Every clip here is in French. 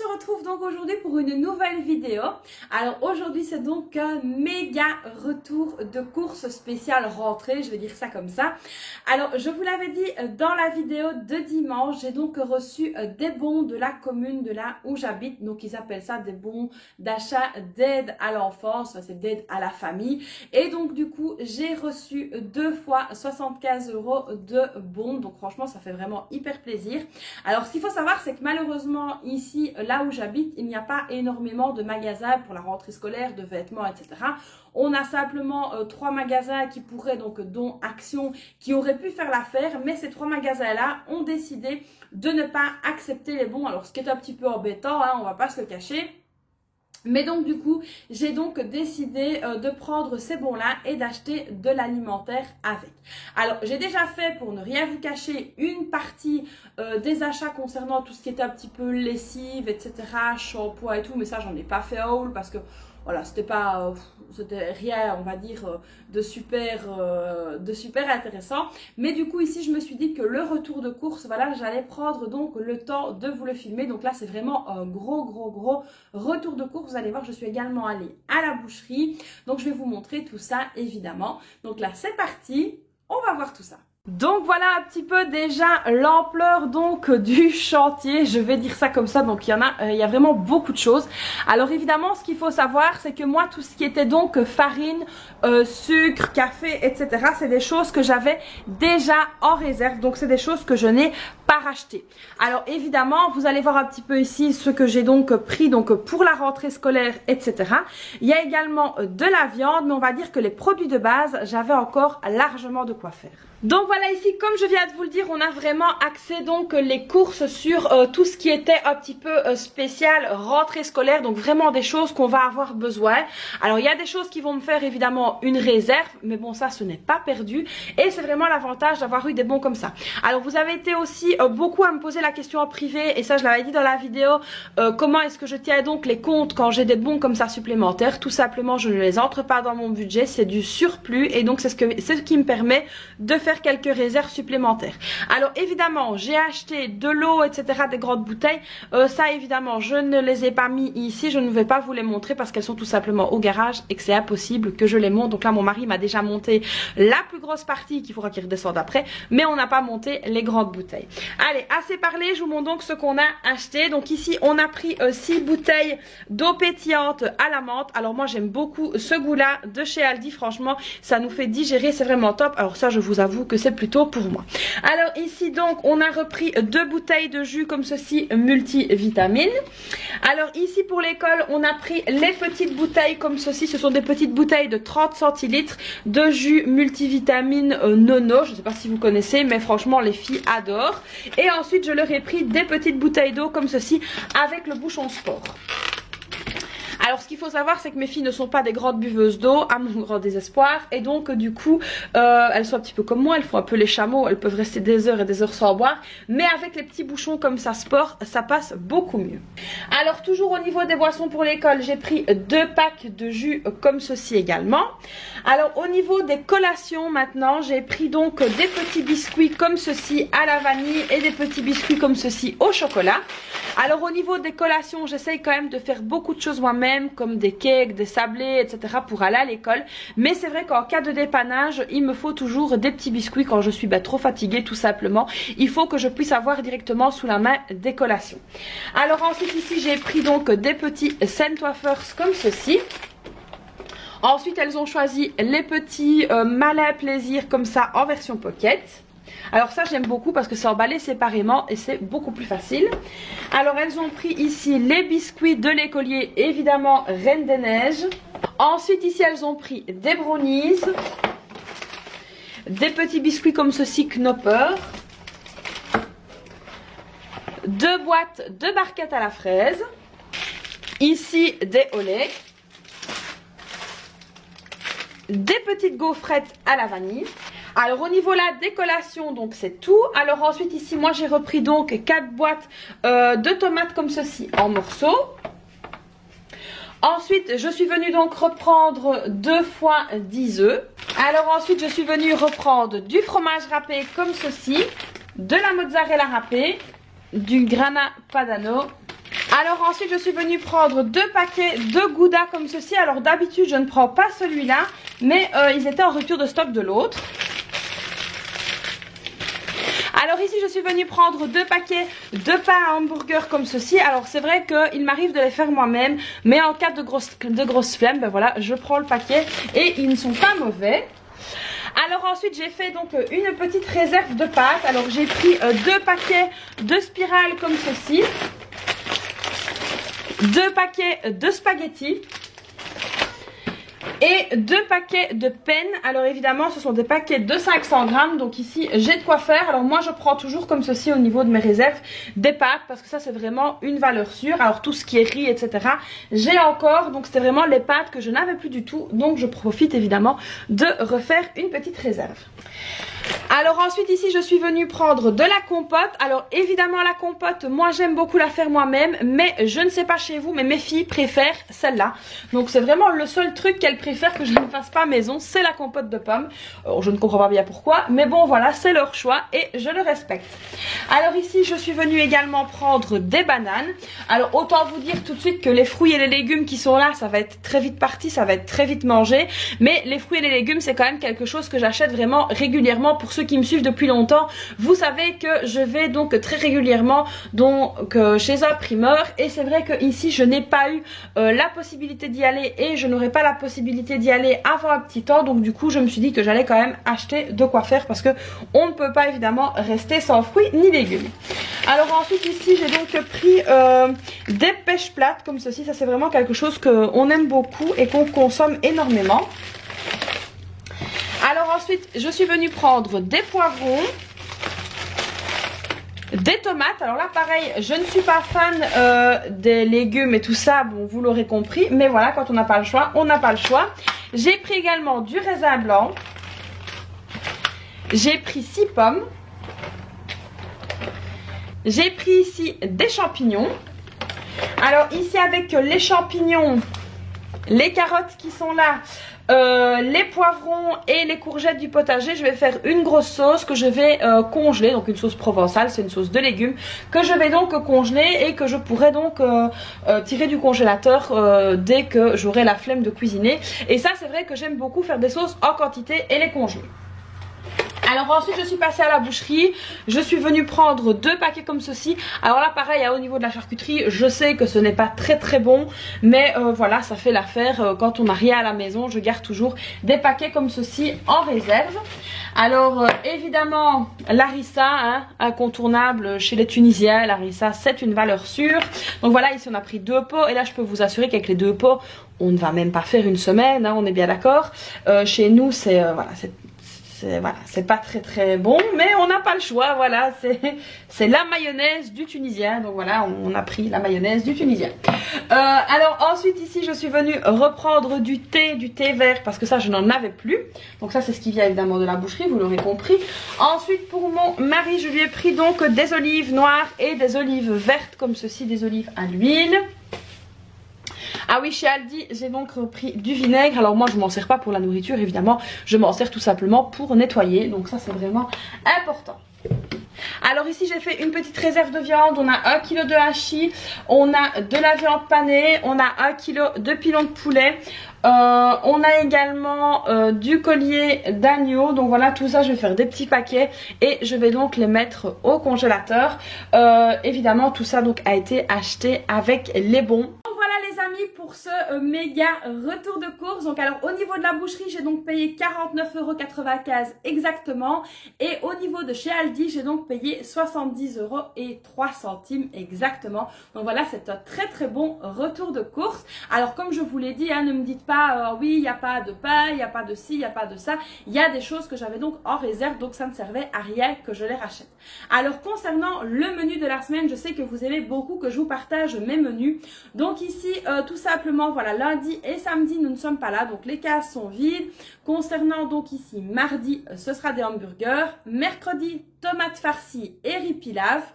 se retrouve donc aujourd'hui pour une nouvelle vidéo. Alors aujourd'hui c'est donc un méga retour de course spéciale rentrée, je vais dire ça comme ça. Alors je vous l'avais dit dans la vidéo de dimanche, j'ai donc reçu des bons de la commune de là où j'habite. Donc ils appellent ça des bons d'achat d'aide à l'enfance, enfin, c'est d'aide à la famille. Et donc du coup j'ai reçu 2 fois 75 € de bons. Donc franchement ça fait vraiment hyper plaisir. Alors ce qu'il faut savoir c'est que malheureusement ici là où j'habite il n'y a pas énormément de magasins pour la rentrée scolaire, de vêtements, etc. On a simplement 3 magasins qui pourraient donc, dont Action, qui auraient pu faire l'affaire, mais ces 3 magasins-là ont décidé de ne pas accepter les bons. Alors ce qui est un petit peu embêtant, hein, on va pas se le cacher. Mais donc du coup, j'ai donc décidé de prendre ces bons-là et d'acheter de l'alimentaire avec. Alors, j'ai déjà fait, pour ne rien vous cacher, une partie des achats concernant tout ce qui était un petit peu lessive, etc., shampoing et tout, mais ça, j'en ai pas fait haul parce que voilà, c'était rien, on va dire, de super intéressant. Mais du coup, ici, je me suis dit que le retour de course, voilà, j'allais prendre donc le temps de vous le filmer. Donc là, c'est vraiment un gros retour de course. Vous allez voir, je suis également allée à la boucherie. Donc, je vais vous montrer tout ça, évidemment. Donc là, c'est parti. On va voir tout ça. Donc voilà un petit peu déjà l'ampleur donc du chantier, je vais dire ça comme ça. Donc il y a vraiment beaucoup de choses. Alors évidemment ce qu'il faut savoir c'est que moi tout ce qui était donc farine, sucre, café, etc. c'est des choses que j'avais déjà en réserve. Donc c'est des choses que je n'ai pas rachetées. Alors évidemment vous allez voir un petit peu ici ce que j'ai donc pris donc pour la rentrée scolaire, etc. Il y a également de la viande, mais on va dire que les produits de base j'avais encore largement de quoi faire. Donc voilà ici, comme je viens de vous le dire, on a vraiment axé donc les courses sur tout ce qui était un petit peu spécial rentrée scolaire. Donc vraiment des choses qu'on va avoir besoin. Alors il y a des choses qui vont me faire évidemment une réserve, mais bon ça ce n'est pas perdu. Et c'est vraiment l'avantage d'avoir eu des bons comme ça. Alors vous avez été aussi beaucoup à me poser la question en privé, et ça je l'avais dit dans la vidéo, comment est-ce que je tiens donc les comptes quand j'ai des bons comme ça supplémentaires. Tout simplement je ne les entre pas dans mon budget, c'est du surplus, et donc c'est ce qui me permet de faire quelques réserves supplémentaires. Alors évidemment j'ai acheté de l'eau, etc., des grandes bouteilles. Ça évidemment je ne les ai pas mis ici, je ne vais pas vous les montrer parce qu'elles sont tout simplement au garage et que c'est impossible que je les monte. Donc là mon mari m'a déjà monté la plus grosse partie qu'il faudra qu'il redescende après, mais on n'a pas monté les grandes bouteilles. Allez, assez parlé, je vous montre donc ce qu'on a acheté. Donc ici on a pris 6 bouteilles d'eau pétillante à la menthe. Alors moi j'aime beaucoup ce goût là de chez Aldi, franchement ça nous fait digérer, c'est vraiment top. Alors ça je vous avoue que c'est plutôt pour moi. Alors ici donc on a repris 2 bouteilles de jus comme ceci multivitamines. Alors ici pour l'école on a pris les petites bouteilles comme ceci, ce sont des petites bouteilles de 30 centilitres de jus multivitamines Nono, je ne sais pas si vous connaissez mais franchement les filles adorent. Et ensuite je leur ai pris des petites bouteilles d'eau comme ceci avec le bouchon sport. Alors ce qu'il faut savoir c'est que mes filles ne sont pas des grandes buveuses d'eau, à mon grand désespoir, et donc du coup elles sont un petit peu comme moi, elles font un peu les chameaux, elles peuvent rester des heures et des heures sans boire, mais avec les petits bouchons comme ça sport, ça passe beaucoup mieux. Alors toujours au niveau des boissons pour l'école, j'ai pris 2 packs de jus comme ceci également. Alors au niveau des collations maintenant, j'ai pris donc des petits biscuits comme ceci à la vanille et des petits biscuits comme ceci au chocolat. Alors au niveau des collations, j'essaye quand même de faire beaucoup de choses moi-même, comme des cakes, des sablés, etc. pour aller à l'école. Mais c'est vrai qu'en cas de dépannage, il me faut toujours des petits biscuits quand je suis trop fatiguée tout simplement. Il faut que je puisse avoir directement sous la main des collations. Alors ensuite ici j'ai pris donc des petits Scent Wafers comme ceci. Ensuite elles ont choisi les petits Malin Plaisir comme ça en version pocket. Alors ça j'aime beaucoup parce que c'est emballé séparément et c'est beaucoup plus facile. Alors elles ont pris ici les biscuits de l'écolier, évidemment Reine des Neiges. Ensuite ici elles ont pris des brownies, des petits biscuits comme ceci Knopper, 2 boîtes de barquettes à la fraise, ici des au lait, des petites gaufrettes à la vanille. Alors au niveau là des collations, donc c'est tout. Alors ensuite ici moi j'ai repris donc 4 boîtes de tomates comme ceci en morceaux. Ensuite je suis venue donc reprendre 2 fois 10 œufs. Alors ensuite je suis venue reprendre du fromage râpé comme ceci, de la mozzarella râpée, du grana padano Alors ensuite je suis venue prendre 2 paquets de Gouda comme ceci. Alors d'habitude je ne prends pas celui-là, mais ils étaient en rupture de stock de l'autre. Alors ici je suis venue prendre 2 paquets de pain à hamburger comme ceci. Alors c'est vrai qu'il m'arrive de les faire moi-même, mais en cas de grosse flemme, ben voilà, je prends le paquet et ils ne sont pas mauvais. Alors ensuite j'ai fait donc une petite réserve de pâtes. Alors j'ai pris 2 paquets de spirales comme ceci, 2 paquets de spaghettis et 2 paquets de penne. Alors évidemment ce sont des paquets de 500 grammes, donc ici j'ai de quoi faire. Alors moi je prends toujours comme ceci au niveau de mes réserves des pâtes, parce que ça c'est vraiment une valeur sûre. Alors tout ce qui est riz etc, j'ai encore, donc c'était vraiment les pâtes que je n'avais plus du tout, donc je profite évidemment de refaire une petite réserve. Alors ensuite ici je suis venue prendre de la compote. Alors évidemment la compote, moi j'aime beaucoup la faire moi-même, mais je ne sais pas chez vous, mais mes filles préfèrent celle-là. Donc c'est vraiment le seul truc qu'elles préfèrent que je ne fasse pas maison, c'est la compote de pommes. Je ne comprends pas bien pourquoi, mais bon voilà, c'est leur choix et je le respecte. Alors ici je suis venue également prendre des bananes. Alors autant vous dire tout de suite que les fruits et les légumes qui sont là, ça va être très vite parti, ça va être très vite mangé. Mais les fruits et les légumes c'est quand même quelque chose que j'achète vraiment régulièrement. Pour ceux qui me suivent depuis longtemps, vous savez que je vais donc très régulièrement donc chez un primeur, et c'est vrai que ici je n'ai pas eu la possibilité d'y aller et je n'aurai pas la possibilité d'y aller avant un petit temps, donc du coup je me suis dit que j'allais quand même acheter de quoi faire, parce que on ne peut pas évidemment rester sans fruits ni légumes. Alors ensuite ici j'ai donc pris des pêches plates comme ceci. Ça c'est vraiment quelque chose qu'on aime beaucoup et qu'on consomme énormément. Alors ensuite je suis venue prendre des poivrons, des tomates. Alors là pareil, je ne suis pas fan des légumes et tout ça, bon vous l'aurez compris, mais voilà, quand on n'a pas le choix, on n'a pas le choix. J'ai pris également du raisin blanc, j'ai pris 6 pommes, j'ai pris ici des champignons. Alors ici avec les champignons, les carottes qui sont là, les poivrons et les courgettes du potager, je vais faire une grosse sauce que je vais congeler, donc une sauce provençale, c'est une sauce de légumes que je vais donc congeler et que je pourrai donc tirer du congélateur dès que j'aurai la flemme de cuisiner. Et ça c'est vrai que j'aime beaucoup faire des sauces en quantité et les congeler. Alors ensuite je suis passée à la boucherie, je suis venue prendre 2 paquets comme ceci. Alors là pareil, au niveau de la charcuterie, je sais que ce n'est pas très bon, mais voilà, ça fait l'affaire. Quand on n'a rien à la maison, je garde toujours des paquets comme ceci en réserve. Alors évidemment l'harissa, hein, incontournable chez les Tunisiens, l'harissa c'est une valeur sûre. Donc voilà, ici on a pris 2 pots, et là je peux vous assurer qu'avec les 2 pots on ne va même pas faire une semaine, hein, on est bien d'accord. Chez nous c'est voilà, c'est pas très bon, mais on n'a pas le choix. Voilà, c'est la mayonnaise du Tunisien, donc voilà, on a pris la mayonnaise du Tunisien. Alors ensuite ici je suis venue reprendre du thé vert, parce que ça je n'en avais plus, donc ça c'est ce qui vient évidemment de la boucherie, vous l'aurez compris. Ensuite pour mon mari je lui ai pris donc des olives noires et des olives vertes comme ceci, des olives à l'huile. Ah oui, chez Aldi, j'ai donc repris du vinaigre. Alors moi, je m'en sers pas pour la nourriture, évidemment. Je m'en sers tout simplement pour nettoyer. Donc ça, c'est vraiment important. Alors ici, j'ai fait une petite réserve de viande. On a 1 kg de hachis, on a de la viande panée, on a 1 kg de pilon de poulet. On a également du collier d'agneau. Donc voilà, tout ça je vais faire des petits paquets et je vais donc les mettre au congélateur. Évidemment tout ça donc a été acheté avec les bons. Voilà les amis pour ce méga retour de course. Donc alors au niveau de la boucherie j'ai donc payé 49,95 € exactement, et au niveau de chez Aldi j'ai donc payé 70,03 € exactement. Donc voilà, c'est un très bon retour de course. Alors comme je vous l'ai dit, hein, ne me dites pas oui il n'y a pas de pain, il n'y a pas de ci, il n'y a pas de ça. Il y a des choses que j'avais donc en réserve, donc ça ne servait à rien que je les rachète. Alors concernant le menu de la semaine, je sais que vous aimez beaucoup que je vous partage mes menus. Donc ici tout simplement voilà, lundi et samedi nous ne sommes pas là, donc les cases sont vides. Concernant donc ici mardi, ce sera des hamburgers. Mercredi, tomates farcies et riz pilaf.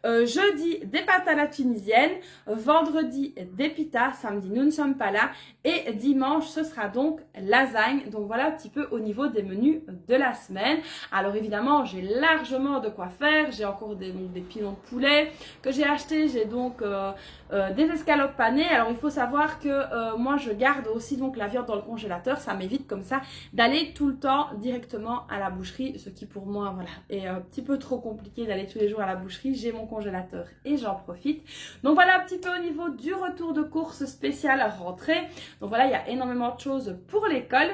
Jeudi, des pâtes à la tunisienne. Vendredi, des pitas. Samedi, nous ne sommes pas là. Et dimanche, ce sera donc lasagne. Donc voilà un petit peu au niveau des menus de la semaine. Alors évidemment, j'ai largement de quoi faire. J'ai encore des pilons de poulet que j'ai achetés. J'ai donc des escalopes panées. Alors il faut savoir que moi, je garde aussi donc la viande dans le congélateur. Ça m'évite comme ça d'aller tout le temps directement à la boucherie. Ce qui pour moi, voilà, est un petit peu trop compliqué d'aller tous les jours à la boucherie. J'ai mon congélateur et j'en profite. Donc voilà un petit peu au niveau du retour de course spécial rentrée. Donc voilà, il y a énormément de choses pour l'école.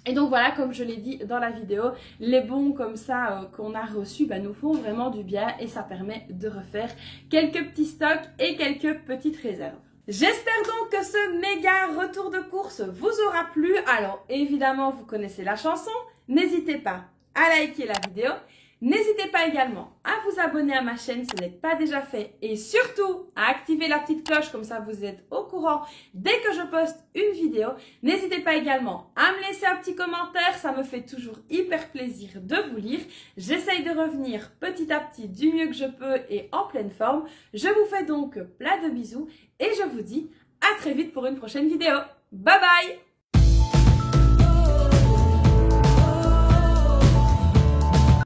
Et donc voilà, comme je l'ai dit dans la vidéo, les bons comme ça qu'on a reçus nous font vraiment du bien et ça permet de refaire quelques petits stocks et quelques petites réserves. J'espère donc que ce méga retour de course vous aura plu. Alors évidemment, vous connaissez la chanson. N'hésitez pas à liker la vidéo. N'hésitez pas également à vous abonner à ma chaîne si ce n'est pas déjà fait et surtout à activer la petite cloche comme ça vous êtes au courant dès que je poste une vidéo. N'hésitez pas également à me laisser un petit commentaire, ça me fait toujours hyper plaisir de vous lire. J'essaye de revenir petit à petit du mieux que je peux et en pleine forme. Je vous fais donc plein de bisous et je vous dis à très vite pour une prochaine vidéo. Bye bye!